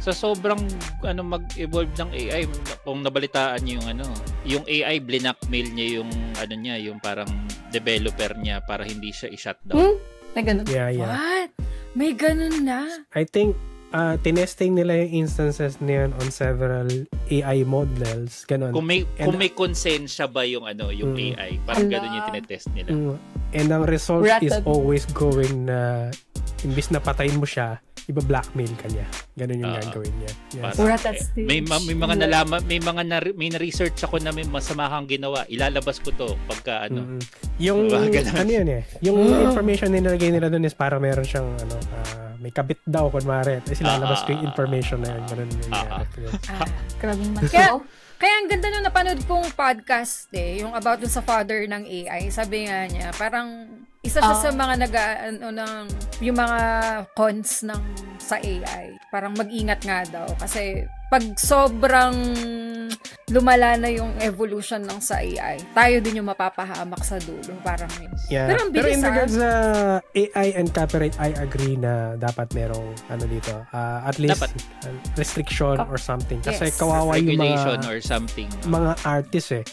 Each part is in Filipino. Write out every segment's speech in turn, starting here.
sa sobrang mag-evolve ng AI, kung nabalitaan niyo yung AI blackmail niya yung parang developer niya para hindi siya i-shutdown. May ganun? Yeah. What? May ganun na? I think tinesting nila yung instances niyan on several AI models, ganun. Kung may konsensya ba yung AI, parang ganun yung tinetest nila. And ang result is always going na imbis na patayin mo siya, iba-blackmail ka niya. Ganun yung gagawin niya. Yes. May mga nalaman, may na-research ako na may masama kang ginawa. Ilalabas ko to pagka Yung yung information na nilagay nila doon is para meron siyang may kabit daw kunwari. Tapos ilalabas ko yung information na yun. Ganun yung Grabing masyo. Kaya ang ganda nung napanood kong podcast yung about dun sa father ng AI. Sabi nga niya, parang isa siya sa mga yung mga cons sa AI. Parang mag-ingat nga daw. Kasi pag sobrang lumala na yung evolution ng sa AI, tayo din yung mapapahamak sa dulo. Parang yun. Yeah. Pero in regards sa AI and copyright, I agree na dapat merong dito. At least restriction or something. Kasi kawawa yung regulation or something. Mga artists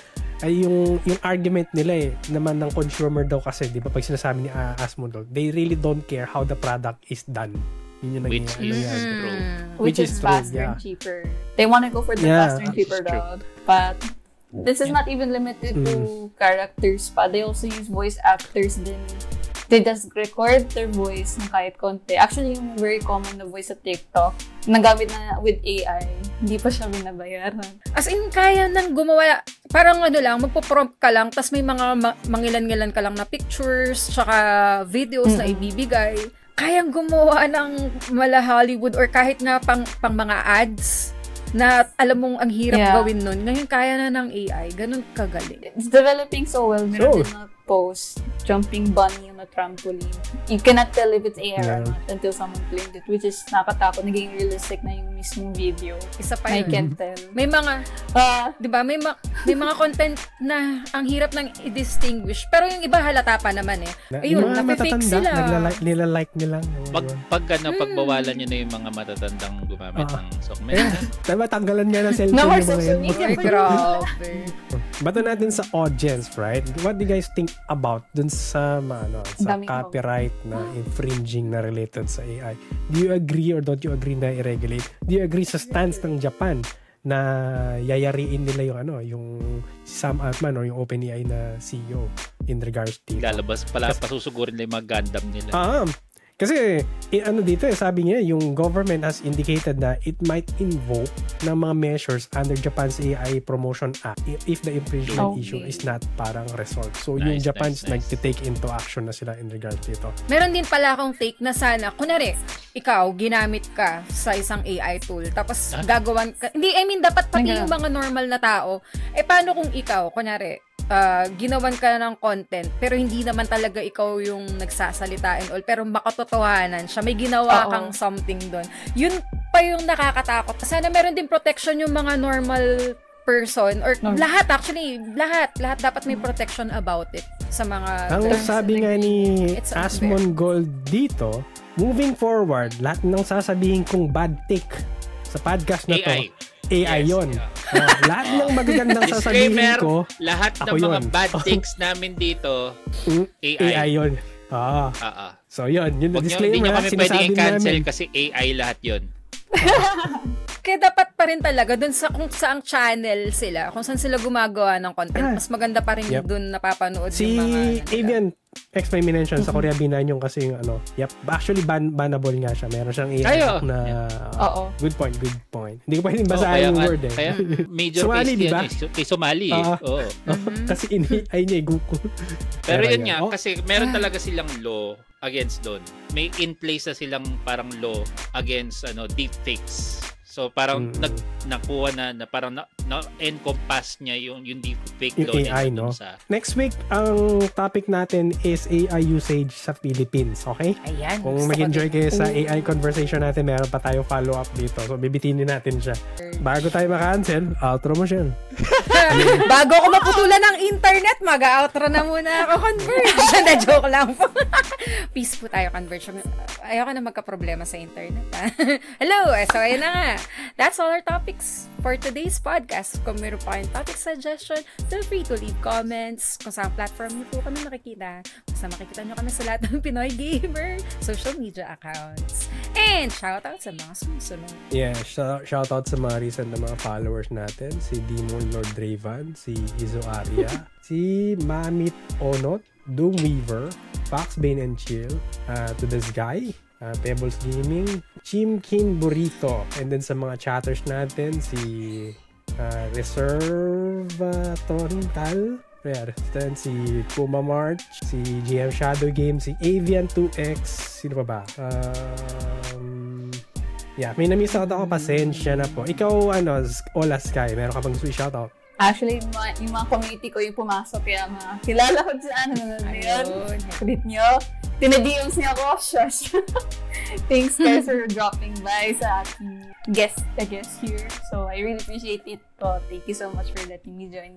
ay yung argument nila naman ng consumer daw kasi, di ba, pag sinasabi ni Asmodee, they really don't care how the product is done. Yun yung which is true. Which is faster and cheaper. They want to go for the faster and cheaper route. But this is not even limited to characters pa. They also use voice actors din. They just record their voice ng kahit konti. Actually, yung very common na voice sa TikTok, nagamit na with AI, hindi pa siya binabayaran. As in, kaya nang gumawa, parang magpo-prompt ka lang, tas may mga mangilan-ngilan ka lang na pictures, tsaka videos na ibibigay. Kayang gumawa ng mala Hollywood or kahit nga pang mga ads na alam mong ang hirap gawin nun. Ngayon, kaya na ng AI. Ganun kagaling. It's developing so well. Meron din na post, jumping bunny on a trampoline. You cannot tell if it's AI or not until someone claimed it, which is nakatakot. Naging realistic na yung mismong video. Isa pa I can't tell. May mga, di ba, may mga content na ang hirap ng i-distinguish. Pero yung iba halata pa naman Ayun, nape-fake sila. Nila-like nila. Pagbawalan nyo na yung mga matatandang gumamit ng social media. Diba, tanggalan niya ng cellphone. No more social media. Grabe. Bato natin sa audience, right? What do you guys think about dun sa sa copyright na infringing na related sa AI? Do you agree or don't you agree na i-regulate? Do you agree sa stance ng Japan na yayariin nila yung Sam Altman or yung OpenAI na CEO in regards to lalabas pala, pasusugurin nila yung mga Gundam nila. Kasi, dito sabi niya, yung government has indicated na it might invoke ng mga measures under Japan's AI Promotion Act if the infringement issue is not parang resolved. So, yung Japan's nag-take into action na sila in regards dito. Meron din pala akong take na sana, kunwari, ikaw, ginamit ka sa isang AI tool, tapos gagawan ka, dapat pati yung mga normal na tao, paano kung ikaw, kunwari, ginawan ka ng content pero hindi naman talaga ikaw yung nagsasalita and all, pero makatotohanan siya, may ginawa kang something doon, yun pa yung nakakatakot. Sana meron din protection yung mga normal person or lahat dapat may protection about it sa mga ang sabi nga ni Asmon Gold dito, moving forward, lahat ng sasabihin kong bad take sa podcast na to AI yun. Lahat ng magagandang sasabihin ko, lahat ng mga bad takes namin dito, AI yun. So yun yung disclaimer. Hindi nyo kami pwedeng i-cancel kasi AI lahat yun. Kaya dapat pa rin talaga dun sa kung saang channel sila, kung saan sila gumagawa ng content, mas maganda pa rin dun napapanood yung mga Avian X may mention sa Korea B9 yung kasi yung actually bannable nga siya. Meron siyang AI na good point. Hindi ko pwedeng basahin yung word Kaya major Somali, case diba? Kay Somali kasi ini-AI niya Google. Pero yun nga, kasi meron talaga silang law against doon. May in place na silang parang law against deepfakes. So parang nakuha na parang encompass niya yung deepfake law AI, no? Next week, ang topic natin is AI usage sa Philippines, okay? Ayan. Kung mag-enjoy kayo sa AI conversation natin, meron pa tayo follow-up dito. So, bibitinin natin siya. Bago tayo maka-cancel, outro mo siya. Bago ako maputulan ng internet, mag-outro na muna ako, Converge. Na-joke lang po. Peace po tayo, Converge. Ayoko na magka-problema sa internet. Hello! So, ayun na nga. That's all our topics for today's podcast. Kung meron pa kayong topic suggestion, feel free to leave comments kung saan platform niyo po kami makikita. Basta makikita niyo kami sa lahat ng Pinoy Gamer social media accounts. And shoutout sa mga sumusunod. Yeah, shoutout sa mga recent na mga followers natin. Si Demon Lord Draven, si Izo Aria, si Mamit Onot, Doom Weaver, Fox Bane and Chill, to this guy, Pebbles Gaming, Chimkin Burrito, and then sa mga chatters natin, si Reserve Tontal, then si Puma March, si GM Shadow Game, si Avian 2X, sino pa ba? Yeah, may namiss ako, pasensya na po. Ikaw, Ola Sky, meron ka bang shoutout? Actually, yung mga community ko yung pumasok, kaya kilala ko sa yun. Kulit nyo. Tinadiyos niya ako. Shush. Thanks guys for dropping by sa ating guest here. So, I really appreciate it. Thank you so much for letting me join.